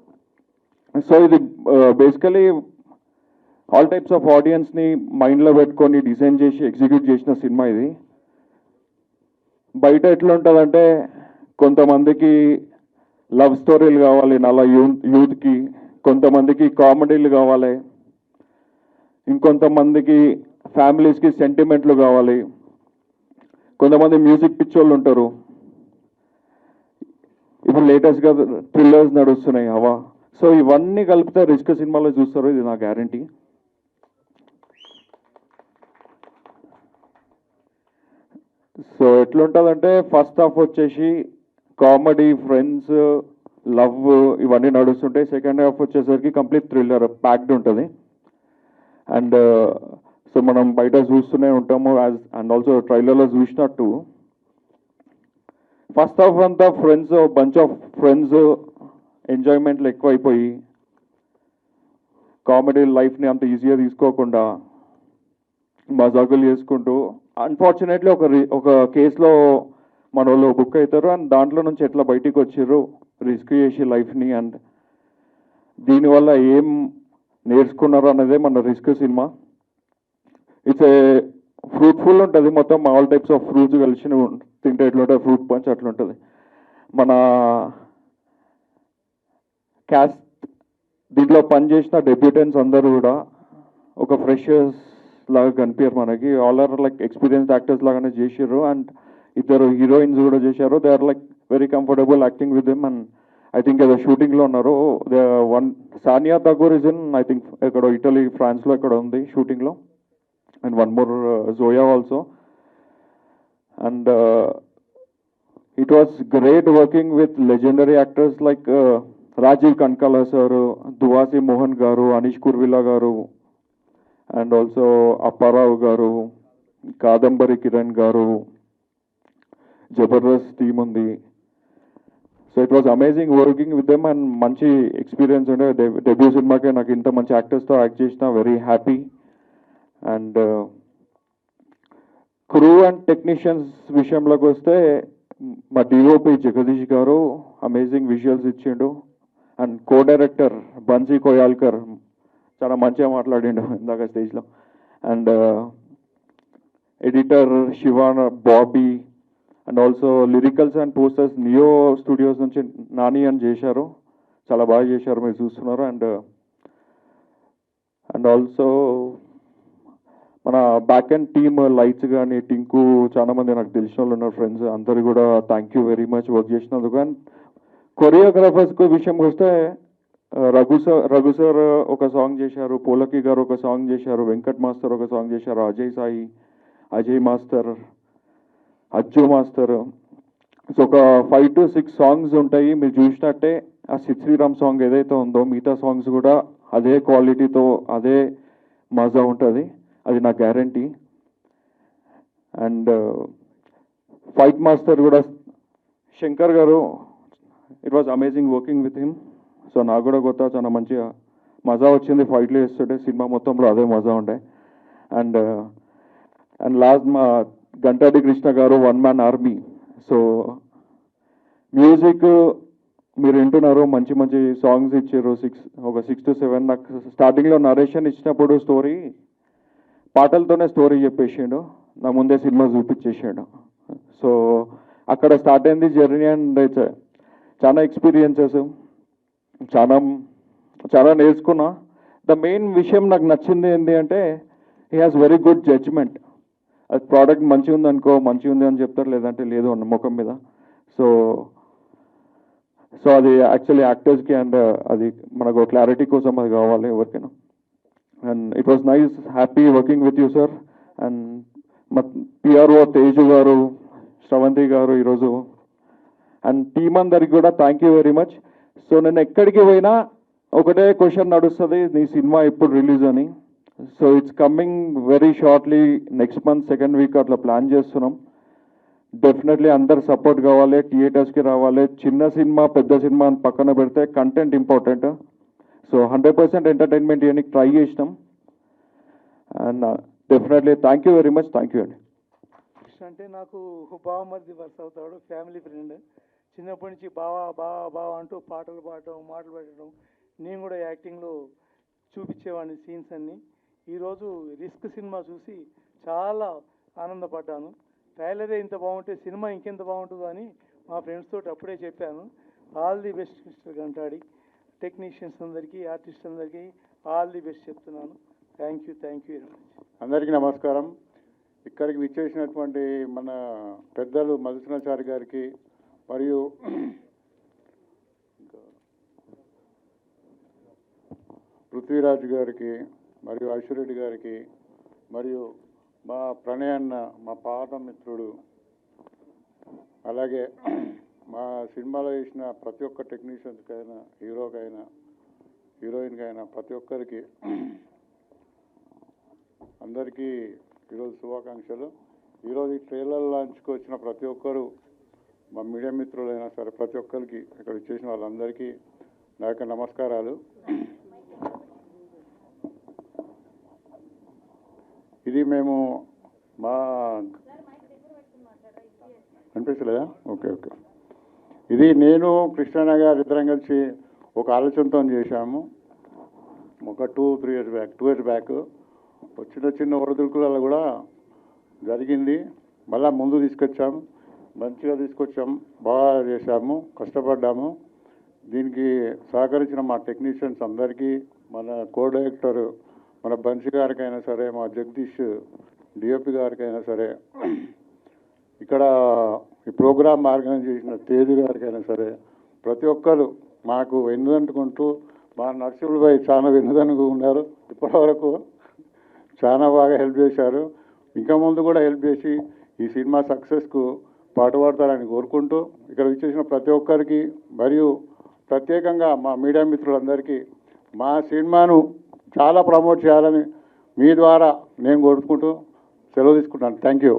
L: సో ఇది బేసికలీ ఆల్ టైప్స్ ఆఫ్ ఆడియన్స్ని మైండ్లో పెట్టుకొని డిజైన్ చేసి ఎగ్జిక్యూట్ చేసిన సినిమా ఇది. బయట ఎట్లా ఉంటుందంటే కొంతమందికి లవ్ స్టోరీలు కావాలి నల్ల యూత్కి, కొంతమందికి కామెడీలు కావాలి, ఇంకొంతమందికి ఫ్యామిలీస్కి సెంటిమెంట్లు కావాలి, కొంతమంది మ్యూజిక్ పిచ్చోళ్ళు ఉంటారు. ఇప్పుడు లేటెస్ట్గా థ్రిల్లర్స్ నడుస్తున్నాయి అవా. సో ఇవన్నీ కలిపితే రిస్క్ సినిమాలో చూస్తారు, ఇది నా గ్యారంటీ. సో ఎట్లుంటుందంటే ఫస్ట్ హాఫ్ వచ్చేసి కామెడీ, ఫ్రెండ్స్, లవ్ ఇవన్నీ నడుస్తుంటాయి. సెకండ్ హాఫ్ వచ్చేసరికి కంప్లీట్ థ్రిల్లర్ ప్యాక్డ్ ఉంటుంది. అండ్ సో మనం బయట చూస్తూనే ఉంటాము అండ్ ఆల్సో ట్రైలర్లో చూసినట్టు ఫస్ట్ హాఫ్ అంతా ఫ్రెండ్స్, బంచ్ ఆఫ్ ఫ్రెండ్స్ ఎంజాయ్మెంట్లు ఎక్కువైపోయి కామెడీ లైఫ్ని అంత ఈజీగా తీసుకోకుండా మజాకులు చేసుకుంటూ అన్ఫార్చునేట్లీ ఒక కేసులో మన వాళ్ళు బుక్ అవుతారు. అండ్ దాంట్లో నుంచి ఎట్లా బయటికి వచ్చారు రిస్క్ చేసి లైఫ్ని, అండ్ దీనివల్ల ఏం నేర్చుకున్నారు అన్నదే మన risk cinema. It's a fruitful ఉంటుంది, మొత్తం ఆల్ టైప్స్ ఆఫ్ ఫ్రూట్స్ కలిసి తింటే ఎట్లుంటుంది, ఫ్రూట్ పంచ్ అట్లుంటుంది. మన క్యాస్ట్ దీంట్లో పనిచేసిన డెబ్యూటెంట్స్ అందరూ కూడా ఒక ఫ్రెషర్స్ లాగా కనిపించారు మనకి. All are like experienced actors లాగానే చేసారు. అండ్ ఇద్దరు హీరోయిన్స్ కూడా చేశారు. They are like very comfortable acting with them. And I think ఏదో షూటింగ్లో ఉన్నారు. One Saniya Thakur is in I think ఎక్కడో ఇటలీ, ఫ్రాన్స్లో ఎక్కడ ఉంది షూటింగ్లో. And one more Zoya also. And it was great working with legendary actors like Rajeev Kanakala sir, Duvasi Mohan garu, Anish Kuruvilla గారు, and also Apparao గారు, కాదంబరి కిరణ్ గారు, జబర్దస్త్ టీమ్ ఉంది. So it was amazing working with them. And మంచి ఎక్స్పీరియన్స్ ఉండే. డెబ్యూ సినిమాకే నాకు ఇంత మంచి యాక్టర్స్తో యాక్ట్ చేసిన very happy. And crew and technicians విషయంలోకి వస్తే మా డిఓపి జగదీష్ గారు అమేజింగ్ విజువల్స్ ఇచ్చిండు. అండ్ కో డైరెక్టర్ బన్సీ కోయాల్కర్ చాలా మంచిగా మాట్లాడిండు ఇందాక స్టేజ్లో. And editor Shivan, Bobby, and also lyricals and posters neo studios నుంచి నాని అని చేశారు. చాలా బాగా చేశారు, మీరు చూస్తున్నారు. అండ్ ఆల్సో మన బ్యాక్ అండ్ టీమ్ లైట్స్ కానీ టింకు, చాలా మంది నాకు తెలిసిన వాళ్ళు ఉన్నారు ఫ్రెండ్స్, అందరు కూడా thank you very much work చేసినందుకు. అండ్ కొరియోగ్రాఫర్స్ విషయంకి వస్తే రఘు సార్ ఒక సాంగ్ చేశారు, పోలకి గారు ఒక సాంగ్ చేశారు, వెంకట్ మాస్టర్ ఒక సాంగ్ చేశారు, Ajay Sai, Ajay master, Ajju master. So ఒక 5 to 6 సాంగ్స్ ఉంటాయి. మీరు చూసినట్టే ఆ శ్రీరామ్ సాంగ్ ఏదైతే ఉందో మిగతా సాంగ్స్ కూడా అదే క్వాలిటీతో అదే మజా ఉంటుంది, అది నా గ్యారంటీ. అండ్ ఫైట్ మాస్టర్ కూడా శంకర్ గారు, it was amazing working with him. So నాకు కూడా కొత్త చాలా మంచిగా మజా వచ్చింది ఫైట్లు చేస్తుంటే. సినిమా మొత్తంలో అదే మజా ఉండే. అండ్ లాస్ట్ మా గంటాడి కృష్ణ గారు, one man army. So music మీరు వింటున్నారు, మంచి మంచి సాంగ్స్ ఇచ్చారు. ఒక 6 to 7. నాకు స్టార్టింగ్లో నరేషన్ ఇచ్చినప్పుడు స్టోరీ పాటలతోనే స్టోరీ చెప్పేసాడు, నా ముందే సినిమా చూపించేసాడు. సో అక్కడ స్టార్ట్ అయింది జర్నీ. అండ్ చాలా ఎక్స్పీరియన్సెస్, చాలా చాలా నేర్చుకున్నా. ద మెయిన్ విషయం నాకు నచ్చింది ఏంటి అంటే he has very good judgement. అది ప్రోడక్ట్ మంచిగా ఉంది అనుకో, మంచిగా ఉంది అని చెప్తారు, లేదంటే లేదు అన్న ముఖం మీద. సో అది యాక్చువల్లీ యాక్టర్స్కి అండ్ అది మనకు క్లారిటీ కోసం అది కావాలి ఎవరికైనా. And it was nice, happy working with you sir. And మా పిఆర్ఓ తేజు గారు, శ్రవంతి గారు ఈరోజు, అండ్ టీమ్ అందరికి కూడా thank you very much. So నేను ఎక్కడికి పోయినా ఒకటే క్వశ్చన్ నడుస్తుంది, నీ సినిమా ఎప్పుడు రిలీజ్ అని. So it's coming very shortly, next month 2nd week అట్లా ప్లాన్ చేస్తున్నాం. డెఫినెట్లీ అందరు సపోర్ట్ కావాలి, థియేటర్స్కి రావాలి. చిన్న సినిమా పెద్ద సినిమా అని పక్కన పెడితే కంటెంట్ ఇంపార్టెంట్. సో 100% ఎంటర్టైన్మెంట్ ఇవన్నీ ట్రై చేసినాం. And definitely thank you very much. Thank you అండి.
C: అంటే నాకు బావమరిది వరుస అవుతాడు, ఫ్యామిలీ ఫ్రెండ్. చిన్నప్పటి నుంచి బావా బావా బావా అంటూ పాటలు పాడటం, మాటలు పెట్టడం, నేను కూడా యాక్టింగ్లో చూపించేవాడిని సీన్స్ అన్నీ. ఈరోజు రిస్క్ సినిమా చూసి చాలా ఆనందపడ్డాను. ట్రైలరే ఇంత బాగుంటే సినిమా ఇంకెంత బాగుంటుందో అని మా ఫ్రెండ్స్ తోటి అప్పుడే చెప్పాను. All the best mister Gantadi. Technicians అందరికీ, ఆర్టిస్ట్ అందరికీ ఆల్ ది బెస్ట్ చెప్తున్నాను. Thank you very much.
E: అందరికీ నమస్కారం. ఇక్కడికి విచ్చేసినటువంటి మన పెద్దలు మధుసూదనాచారి గారికి, మరియు పృథ్వీరాజ్ గారికి, మరియు ఐశ్వర్రెడ్డి గారికి, మరియు మా ప్రణయన్న, మా పాత మిత్రుడు, అలాగే మా సినిమాలో వేసిన ప్రతి ఒక్క టెక్నీషియన్స్కైనా, హీరోకైనా, హీరోయిన్కైనా ప్రతి ఒక్కరికి అందరికీ ఈరోజు శుభాకాంక్షలు. ఈరోజు ఈ ట్రైలర్ లాంచ్కి వచ్చిన ప్రతి ఒక్కరు, మా మీడియా మిత్రులైనా సరే ప్రతి ఒక్కరికి, ఇక్కడ వచ్చేసిన వాళ్ళందరికీ నా యొక్క నమస్కారాలు. ఇది మేము మా అనిపించలేదా? ఓకే. ఇది నేను కృష్ణన్న గారు ఇద్దరం కలిసి ఒక ఆలోచనతో చేశాము. ఒక 2 years బ్యాక్ చిన్న ఒడిదుడుకులలో కూడా జరిగింది. మళ్ళా ముందు తీసుకొచ్చాము, మంచిగా తీసుకొచ్చాం, బాగా చేశాము, కష్టపడ్డాము. దీనికి సహకరించిన మా టెక్నీషియన్స్ అందరికీ, మన కో డైరెక్టర్ మన బన్సి గారికైనా సరే, మా జగదీష్ డిఓపి గారికైనా సరే, ఇక్కడ ఈ ప్రోగ్రామ్ ఆర్గనైజ్ చేసిన తేజు గారికైనా సరే, ప్రతి ఒక్కరు మాకు వెన్నుదంటుకుంటూ, మా నరసింహులు భాయ్ చాలా వెన్నుదనుగా ఉన్నారు. ఇప్పటివరకు చాలా బాగా హెల్ప్ చేశారు. ఇంకా ముందు కూడా హెల్ప్ చేసి ఈ సినిమా సక్సెస్కు పాటుపడతారని కోరుకుంటూ, ఇక్కడ విచ్చేసిన ప్రతి ఒక్కరికి, మరియు ప్రత్యేకంగా మా మీడియా మిత్రులందరికీ మా సినిమాను చాలా ప్రమోట్ చేయాలని మీ ద్వారా నేను కోరుకుంటూ సెలవు తీసుకుంటాను. Thank you.